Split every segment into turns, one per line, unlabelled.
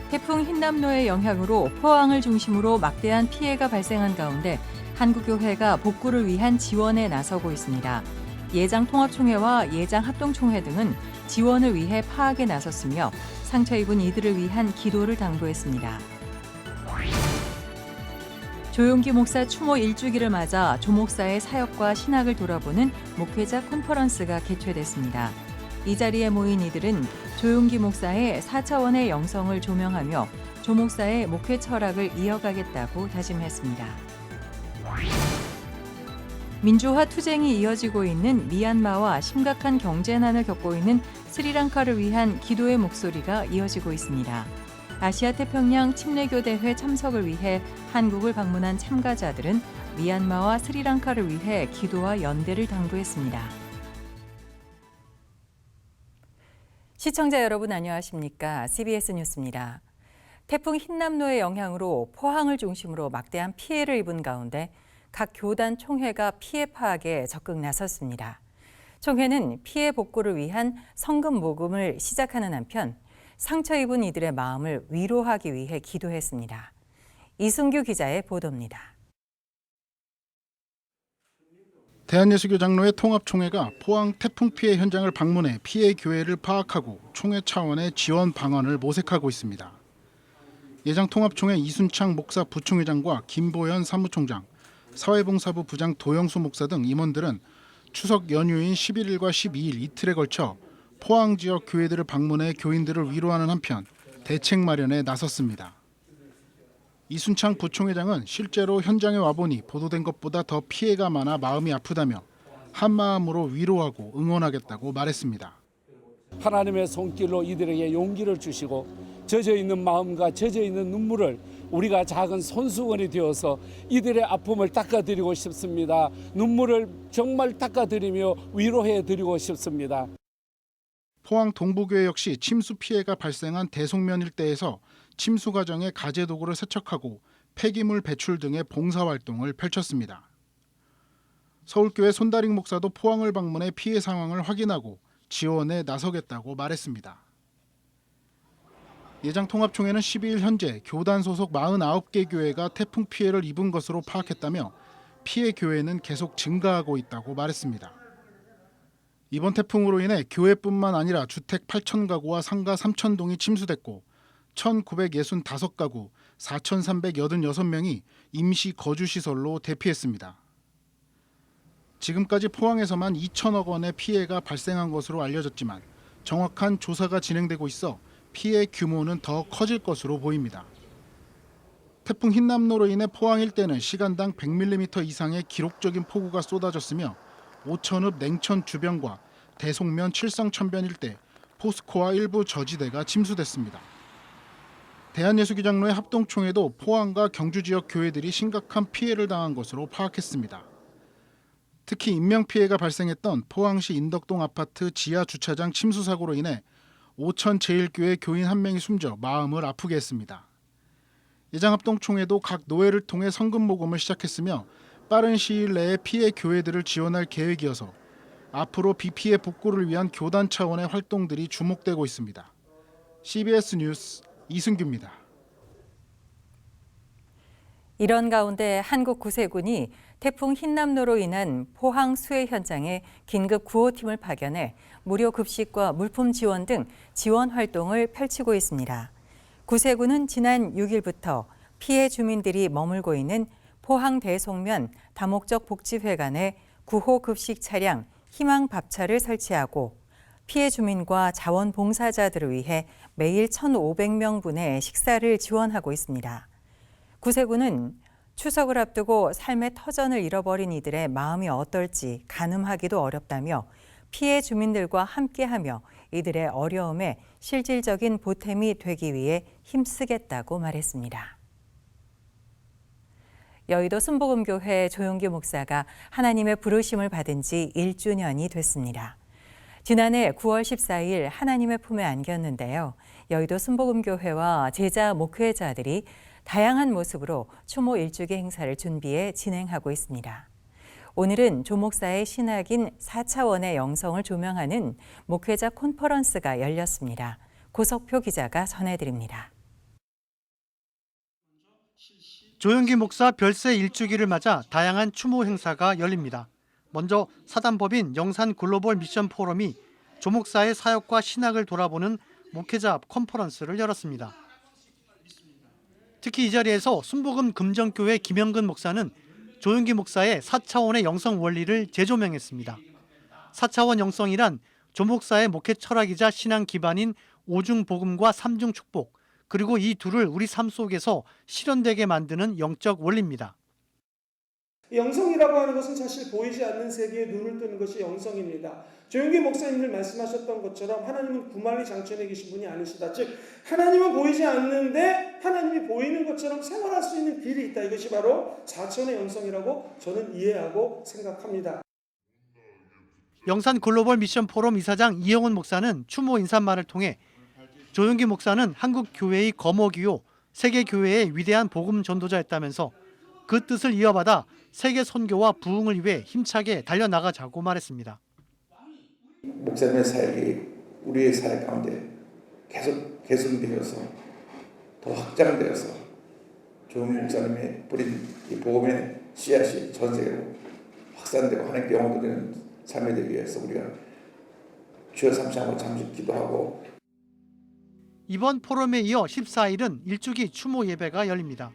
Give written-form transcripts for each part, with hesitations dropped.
태풍 흰남노의 영향으로 포항을 중심으로 막대한 피해가 발생한 가운데 한국교회가 복구를 위한 지원에 나서고 있습니다. 예장통합총회와 예장합동총회 등은 지원을 위해 파악에 나섰으며 상처 입은 이들을 위한 기도를 당부했습니다. 조용기 목사 추모 1주기를 맞아 조 목사의 사역과 신학을 돌아보는 목회자 컨퍼런스가 개최됐습니다. 이 자리에 모인 이들은 조용기 목사의 4차원의 영성을 조명하며 조 목사의 목회 철학을 이어가겠다고 다짐했습니다. 민주화 투쟁이 이어지고 있는 미얀마와 심각한 경제난을 겪고 있는 스리랑카를 위한 기도의 목소리가 이어지고 있습니다. 아시아 태평양 침례교 대회 참석을 위해 한국을 방문한 참가자들은 미얀마와 스리랑카를 위해 기도와 연대를 당부했습니다. 시청자 여러분 안녕하십니까? CBS 뉴스입니다. 태풍 흰남노의 영향으로 포항을 중심으로 막대한 피해를 입은 가운데 각 교단 총회가 피해 파악에 적극 나섰습니다. 총회는 피해 복구를 위한 성금 모금을 시작하는 한편 상처 입은 이들의 마음을 위로하기 위해 기도했습니다. 이승규 기자의 보도입니다.
대한예수교 장로회 통합총회가 포항 태풍 피해 현장을 방문해 피해 교회를 파악하고 총회 차원의 지원 방안을 모색하고 있습니다. 예장통합총회 이순창 목사 부총회장과 김보현 사무총장, 사회봉사부 부장 도영수 목사 등 임원들은 추석 연휴인 11일과 12일 이틀에 걸쳐 포항 지역 교회들을 방문해 교인들을 위로하는 한편 대책 마련에 나섰습니다. 이순창 부총회장은 실제로 현장에 와보니 보도된 것보다 더 피해가 많아 마음이 아프다며 한마음으로 위로하고 응원하겠다고 말했습니다.
하나님의 손길로 이들에게 용기를 주시고 젖어있는 마음과 젖어있는 눈물을 우리가 작은 손수건이 되어서 이들의 아픔을 닦아드리고 싶습니다. 눈물을 정말 닦아드리며 위로해드리고 싶습니다.
포항 동부교회 역시 침수 피해가 발생한 대송면 일대에서 침수 과정에 가재 도구를 세척하고 폐기물 배출 등의 봉사활동을 펼쳤습니다. 서울교회 손다링 목사도 포항을 방문해 피해 상황을 확인하고 지원에 나서겠다고 말했습니다. 예장통합총회는 12일 현재 교단 소속 49개 교회가 태풍 피해를 입은 것으로 파악했다며 피해 교회는 계속 증가하고 있다고 말했습니다. 이번 태풍으로 인해 교회뿐만 아니라 주택 8,000가구와 상가 3,000동이 침수됐고 1,965가구 4,386명이 임시 거주시설로 대피했습니다. 지금까지 포항에서만 2천억 원의 피해가 발생한 것으로 알려졌지만 정확한 조사가 진행되고 있어 피해 규모는 더 커질 것으로 보입니다. 태풍 흰남노로 인해 포항 일대는 시간당 100mm 이상의 기록적인 폭우가 쏟아졌으며 오천읍 냉천 주변과 대송면 칠성천변 일대, 포스코와 일부 저지대가 침수됐습니다. 대한예수교 장로회 합동총회도 포항과 경주 지역 교회들이 심각한 피해를 당한 것으로 파악했습니다. 특히 인명피해가 발생했던 포항시 인덕동 아파트 지하 주차장 침수 사고로 인해 오천제일교회 교인 1명이 숨져 마음을 아프게 했습니다. 예장합동총회도 각 노회를 통해 성금 모금을 시작했으며 빠른 시일 내에 피해 교회들을 지원할 계획이어서 앞으로 비피해 복구를 위한 교단 차원의 활동들이 주목되고 있습니다. CBS 뉴스 이승규입니다.
이런 가운데 한국 구세군이 태풍 흰남노로 인한 포항 수해 현장에 긴급 구호팀을 파견해 무료 급식과 물품 지원 등 지원 활동을 펼치고 있습니다. 구세군은 지난 6일부터 피해 주민들이 머물고 있는 포항 대송면 다목적 복지회관에 구호 급식 차량 희망 밥차를 설치하고 피해 주민과 자원봉사자들을 위해 매일 1,500명분의 식사를 지원하고 있습니다. 구세군은 추석을 앞두고 삶의 터전을 잃어버린 이들의 마음이 어떨지 가늠하기도 어렵다며 피해 주민들과 함께하며 이들의 어려움에 실질적인 보탬이 되기 위해 힘쓰겠다고 말했습니다. 여의도 순복음교회 조용기 목사가 하나님의 부르심을 받은 지 1주년이 됐습니다. 지난해 9월 14일 하나님의 품에 안겼는데요. 여의도 순복음교회와 제자 목회자들이 다양한 모습으로 추모 1주기 행사를 준비해 진행하고 있습니다. 오늘은 조 목사의 신학인 4차원의 영성을 조명하는 목회자 콘퍼런스가 열렸습니다. 고석표 기자가 전해드립니다.
조영기 목사 별세 일주기를 맞아 다양한 추모 행사가 열립니다. 먼저 사단법인 영산 글로벌 미션 포럼이 조 목사의 사역과 신학을 돌아보는 목회자 컨퍼런스를 열었습니다. 특히 이 자리에서 순복음 금정교회 김영근 목사는 조영기 목사의 4차원의 영성 원리를 재조명했습니다. 4차원 영성이란 조 목사의 목회 철학이자 신앙 기반인 오중 복음과 삼중 축복, 그리고 이 둘을 우리 삶 속에서 실현되게 만드는 영적 원리입니다.
영성이라고 하는 것은 사실 보이지 않는 세계에 눈을 뜨는 것이 영성입니다. 조영기 목사님들 말씀하셨던 것처럼 하나님은 구만리 장천에 계신 분이 아니시다. 즉 하나님은 보이지 않는데 하나님이 보이는 것처럼 생활할 수 있는 길이 있다. 이것이 바로 4천의 영성이라고 저는 이해하고 생각합니다.
영산 글로벌 미션 포럼 이사장 이영훈 목사는 추모 인사말을 통해 조영기 목사는 한국 교회의 거목이요 세계 교회의 위대한 복음 전도자였다면서 그 뜻을 이어받아 세계 선교와 부흥을 위해 힘차게 달려나가자고 말했습니다.
목사님의 사역이 우리의 사역 가운데 계속 개선되어서 더 확장되어서 조영기 목사님의 뿌린 이 복음의 씨앗이 전 세계로 확산되고 하나님께 영광 돌리는 삶이 되기 위해서 우리가 주여 삼창으로 잠시 기도하고.
이번 포럼에 이어 14일은 일주기 추모 예배가 열립니다.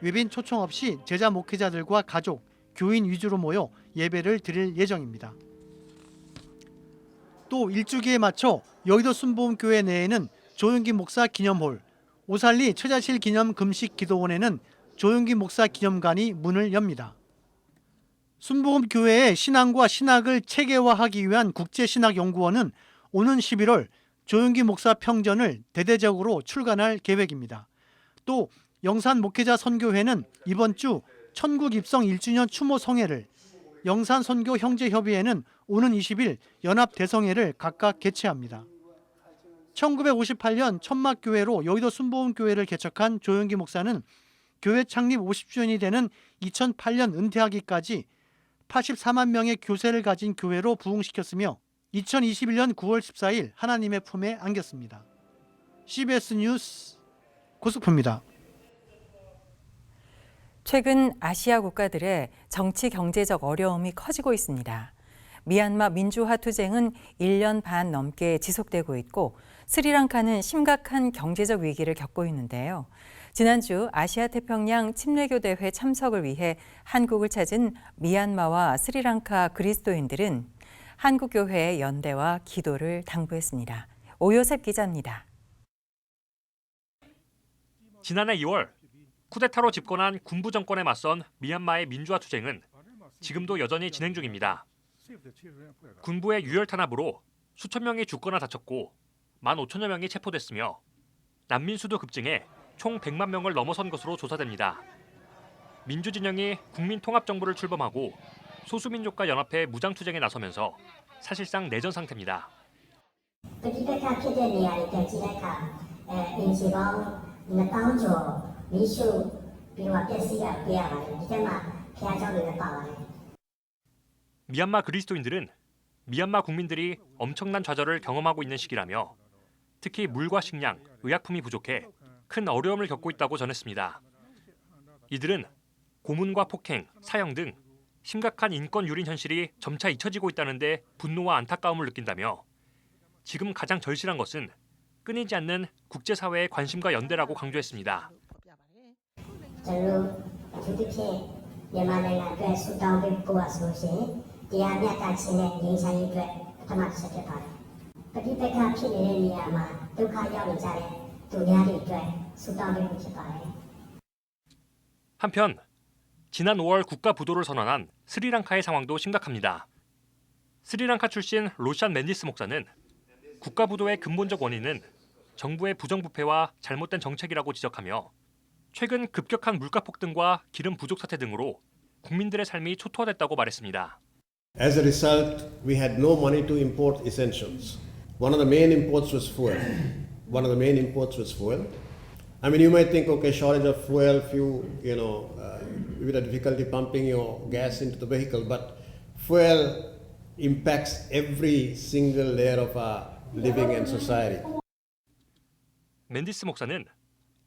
외빈 초청 없이 제자 목회자들과 가족, 교인 위주로 모여 예배를 드릴 예정입니다. 또 일주기에 맞춰 여의도 순복음교회 내에는 조영기 목사 기념홀, 오살리 처자실 기념 금식 기도원에는 조영기 목사 기념관이 문을 엽니다. 순복음교회의 신앙과 신학을 체계화하기 위한 국제신학연구원은 오는 11월 조영기 목사 평전을 대대적으로 출간할 계획입니다. 또 영산 목회자 선교회는 이번 주 천국 입성 1주년 추모 성회를, 영산 선교 형제협의회는 오는 20일 연합 대성회를 각각 개최합니다. 1958년 천막교회로 여의도 순복음교회를 개척한 조영기 목사는 교회 창립 50주년이 되는 2008년 은퇴하기까지 84만 명의 교세를 가진 교회로 부흥시켰으며 2021년 9월 14일 하나님의 품에 안겼습니다. CBS 뉴스 고석표입니다.
최근 아시아 국가들의 정치 경제적 어려움이 커지고 있습니다. 미얀마 민주화 투쟁은 1년 반 넘게 지속되고 있고 스리랑카는 심각한 경제적 위기를 겪고 있는데요. 지난주 아시아 태평양 침례교대회 참석을 위해 한국을 찾은 미얀마와 스리랑카 그리스도인들은 한국교회의 연대와 기도를 당부했습니다. 오요셉 기자입니다.
지난해 2월 쿠데타로 집권한 군부 정권에 맞선 미얀마의 민주화 투쟁은 지금도 여전히 진행 중입니다. 군부의 유혈 탄압으로 수천 명이 죽거나 다쳤고 15,000여 명이 체포됐으며 난민 수도 급증해 총 100만 명을 넘어선 것으로 조사됩니다. 민주진영이 국민통합정부를 출범하고 소수민족과 연합해 무장투쟁에 나서면서 사실상 내전 상태입니다. 미얀마 그리스도인들은 미얀마 국민들이 엄청난 좌절을 경험하고 있는 시기라며 특히 물과 식량, 의약품이 부족해 큰 어려움을 겪고 있다고 전했습니다. 이들은 고문과 폭행, 사형 등 심각한 인권 유린 현실이 점차 잊혀지고 있다는데 분노와 안타까움을 느낀다며 지금 가장 절실한 것은 끊이지 않는 국제사회의 관심과 연대라고 강조했습니다. 한편 지난 5월 국가 부도를 선언한 스리랑카의 상황도 심각합니다. 스리랑카 출신 로샨 맨디스 목사는 국가 부도의 근본적 원인은 정부의 부정부패와 잘못된 정책이라고 지적하며 최근 급격한 물가 폭등과 기름 부족 사태 등으로 국민들의 삶이 초토화됐다고 말했습니다.
As a result, we had no money to import essentials. One of the main imports was fuel. I mean, you might think, okay, shortage of fuel, with a difficulty pumping your gas into the vehicle, but fuel impacts every single layer of our living and society.
맨디스 목사는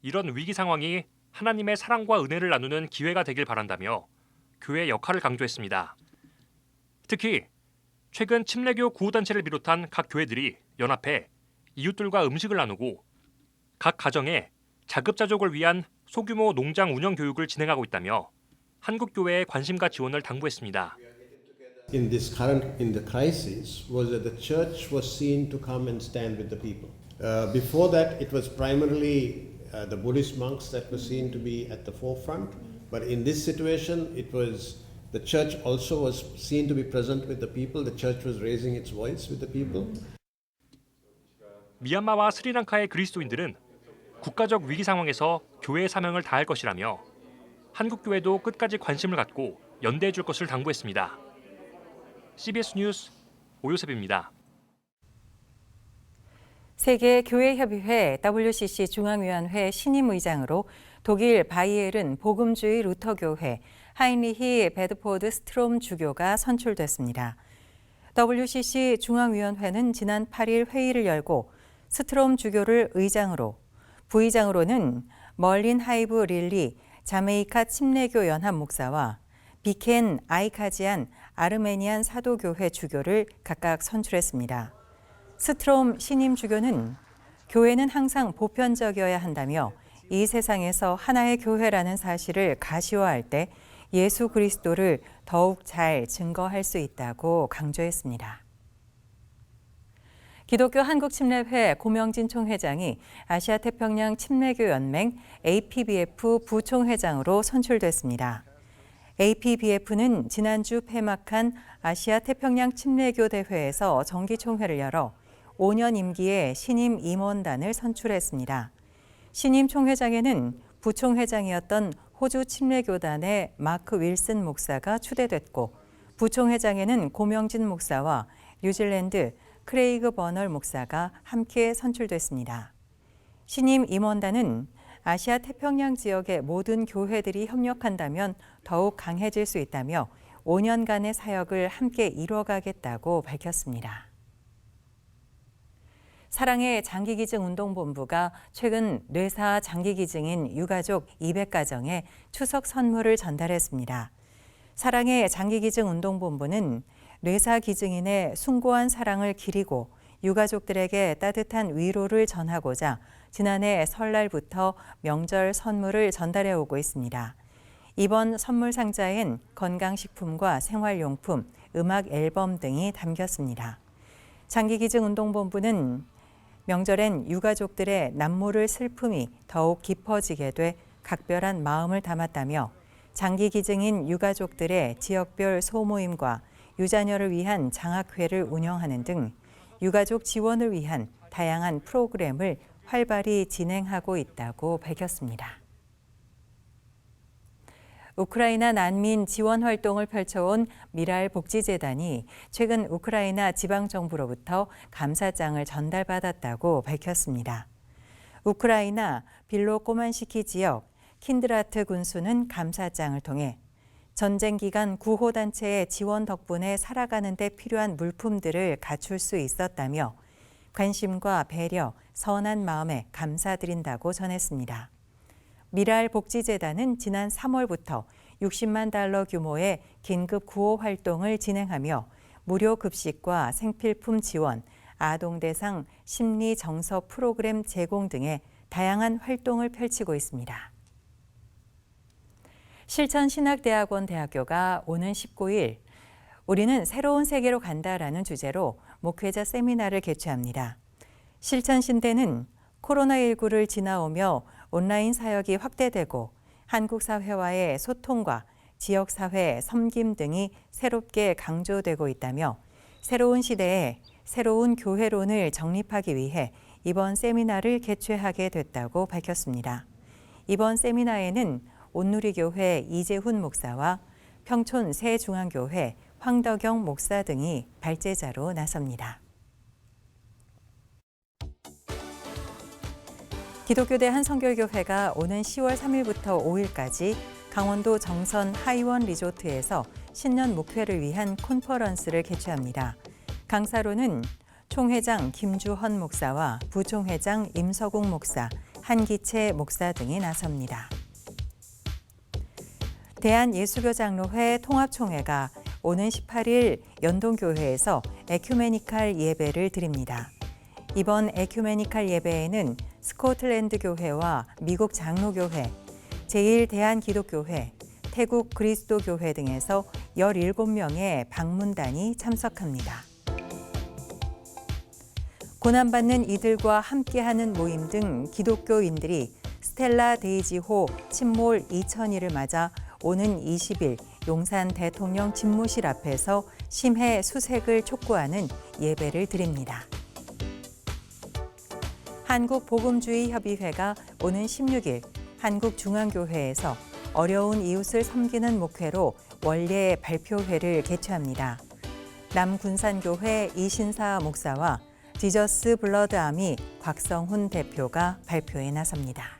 이런 위기 상황이 하나님의 사랑과 은혜를 나누는 기회가 되길 바란다며 교회의 역할을 강조했습니다. 특히 최근 침례교 구호단체를 비롯한 각 교회들이 연합해 이웃들과 음식을 나누고 각 가정에 자급자족을 위한 소규모 농장 운영 교육을 진행하고 있다며 한국 교회의 관심과 지원을 당부했습니다.
In the crisis was that the church was seen to come and stand with the people. Before that, it was primarily the Buddhist monks that were seen to be at the forefront. But in this situation, it was the church also was seen to be present with the people. The church was raising its voice with the people.
미얀마와 스리랑카의 그리스도인들은 국가적 위기 상황에서 교회의 사명을 다할 것이라며 한국 교회도 끝까지 관심을 갖고 연대해 줄 것을 당부했습니다. CBS 뉴스 오요셉입니다.
세계교회협의회 WCC 중앙위원회 신임 의장으로 독일 바이에른 복음주의 루터교회 하인리히 베드포드 스트롬 주교가 선출됐습니다. WCC 중앙위원회는 지난 8일 회의를 열고 스트롬 주교를 의장으로, 부의장으로는 멀린 하이브 릴리 자메이카 침례교 연합 목사와 비켄 아이카지안 아르메니안 사도교회 주교를 각각 선출했습니다. 스트롬 신임 주교는 교회는 항상 보편적이어야 한다며 이 세상에서 하나의 교회라는 사실을 가시화할 때 예수 그리스도를 더욱 잘 증거할 수 있다고 강조했습니다. 기독교 한국침례회 고명진 총회장이 아시아태평양 침례교 연맹 APBF 부총회장으로 선출됐습니다. APBF는 지난주 폐막한 아시아태평양 침례교 대회에서 정기총회를 열어 5년 임기의 신임 임원단을 선출했습니다. 신임 총회장에는 부총회장이었던 호주 침례교단의 마크 윌슨 목사가 추대됐고, 부총회장에는 고명진 목사와 뉴질랜드 크레이그 버널 목사가 함께 선출됐습니다. 신임 임원단은 아시아 태평양 지역의 모든 교회들이 협력한다면 더욱 강해질 수 있다며 5년간의 사역을 함께 이뤄가겠다고 밝혔습니다. 사랑의 장기기증운동본부가 최근 뇌사 장기기증인 유가족 200가정에 추석 선물을 전달했습니다. 사랑의 장기기증운동본부는 뇌사 기증인의 숭고한 사랑을 기리고 유가족들에게 따뜻한 위로를 전하고자 지난해 설날부터 명절 선물을 전달해 오고 있습니다. 이번 선물 상자엔 건강식품과 생활용품, 음악 앨범 등이 담겼습니다. 장기기증운동본부는 명절엔 유가족들의 남모를 슬픔이 더욱 깊어지게 돼 각별한 마음을 담았다며 장기기증인 유가족들의 지역별 소모임과 유자녀를 위한 장학회를 운영하는 등 유가족 지원을 위한 다양한 프로그램을 활발히 진행하고 있다고 밝혔습니다. 우크라이나 난민 지원 활동을 펼쳐온 미랄 복지재단이 최근 우크라이나 지방정부로부터 감사장을 전달받았다고 밝혔습니다. 우크라이나 빌로꼬만시키 지역 킨드라트 군수는 감사장을 통해 전쟁 기간 구호단체의 지원 덕분에 살아가는 데 필요한 물품들을 갖출 수 있었다며 관심과 배려, 선한 마음에 감사드린다고 전했습니다. 미랄 복지재단은 지난 3월부터 60만 달러 규모의 긴급 구호 활동을 진행하며 무료 급식과 생필품 지원, 아동 대상 심리 정서 프로그램 제공 등의 다양한 활동을 펼치고 있습니다. 실천신학대학원 대학교가 오는 19일 우리는 새로운 세계로 간다라는 주제로 목회자 세미나를 개최합니다. 실천신대는 코로나19를 지나오며 온라인 사역이 확대되고 한국 사회와의 소통과 지역사회 섬김 등이 새롭게 강조되고 있다며 새로운 시대에 새로운 교회론을 정립하기 위해 이번 세미나를 개최하게 됐다고 밝혔습니다. 이번 세미나에는 온누리교회 이재훈 목사와 평촌 새중앙교회 황덕영 목사 등이 발제자로 나섭니다. 기독교대 한성결교회가 오는 10월 3일부터 5일까지 강원도 정선 하이원 리조트에서 신년 목회를 위한 콘퍼런스를 개최합니다. 강사로는 총회장 김주헌 목사와 부총회장 임서공 목사, 한기채 목사 등이 나섭니다. 대한예수교장로회 통합총회가 오는 18일 연동교회에서 에큐메니칼 예배를 드립니다. 이번 에큐메니칼 예배에는 스코틀랜드 교회와 미국 장로교회, 제1대한기독교회, 태국 그리스도교회 등에서 17명의 방문단이 참석합니다. 고난받는 이들과 함께하는 모임 등 기독교인들이 스텔라 데이지호 침몰 2000일을 맞아 오는 20일 용산 대통령 집무실 앞에서 심해 수색을 촉구하는 예배를 드립니다. 한국복음주의협의회가 오는 16일 한국중앙교회에서 어려운 이웃을 섬기는 목회로 원례 발표회를 개최합니다. 남군산교회 이신사 목사와 지저스 블러드아미 곽성훈 대표가 발표에 나섭니다.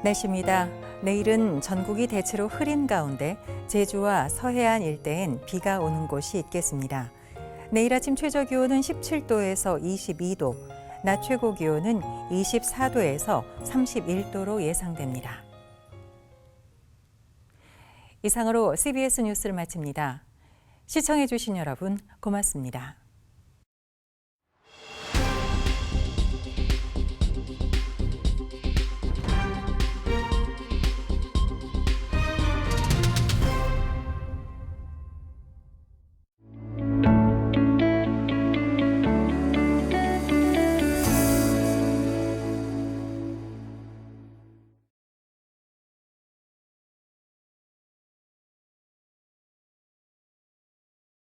날씨입니다. 내일은 전국이 대체로 흐린 가운데 제주와 서해안 일대엔 비가 오는 곳이 있겠습니다. 내일 아침 최저 기온은 17도에서 22도, 낮 최고 기온은 24도에서 31도로 예상됩니다. 이상으로 CBS 뉴스를 마칩니다. 시청해 주신 여러분 고맙습니다.